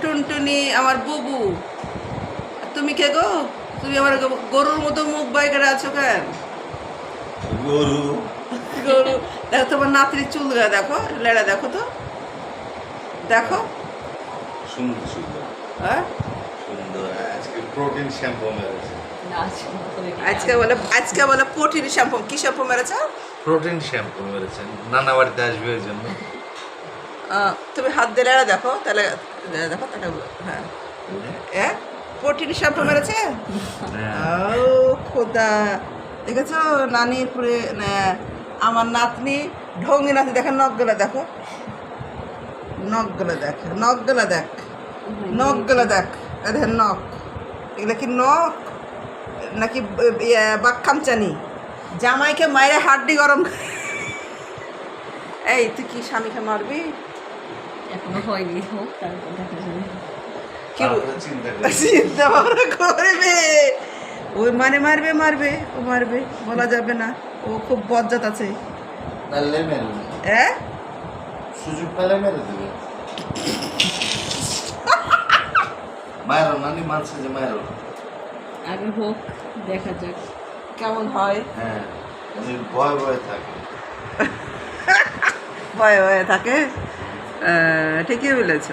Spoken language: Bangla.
টুনটুনি আমার বুবু। তুমি কে গো? তুমি আমার গরুর মতো মুখ বাই করে আছো কেন? গরু গরু। দেখো তোমার নাতির চুল দেখো, লেড়া দেখো তো, দেখো। সুন্দর সুন্দর হ্যাঁ সুন্দর। আজকে প্রোটিন শ্যাম্পু মেরেছে। আজকে বলে প্রোটিন শ্যাম্পু। কি শ্যাম্পু মেরেছ? প্রোটিন শ্যাম্পু মেরেছেন, নানা বাড়িতে আসবে ওই জন্য। তুমি হাত দিয়ে লেড়া দেখো, তাহলে দেখো তাহলে। হ্যাঁ হ্যাঁ, প্রোটিন শ্যাম্পু মেরেছে। ও খোদা, দেখেছো নানির পুরে আমার নাতনি ঢঙ্গি নাতনি। দেখো নখগুলো দেখো, নখগুলো দেখ, নখগুলো দেখ, নখগুলো দেখ। দেখেন নখ, এগুলো কি নখ নাকি বাক্কামচানি? জামাইকে মায়ের হাড্ডি গরম। এই তুই কি স্বামীকে মারবি? এখনো হয়নি, হোক তারপর দেখা যাবে। কি চিন্তা ভাবনা করবে? ওই মানে মারবে মারবে, ও মারবে, বলা যাবে না। ও খুব বজ্জাত আছে। হ্যাঁ, সুযোগ পেলে মেরে দেবে। মায়েরও নানি মানছে যে মায়েরও। আগে হোক, দেখা যাক কেমন হয়। হ্যাঁ, উনি ভয় ভয়ে থাকে। ভয়ে ভয়ে থাকে। ঠিকই বলেছ।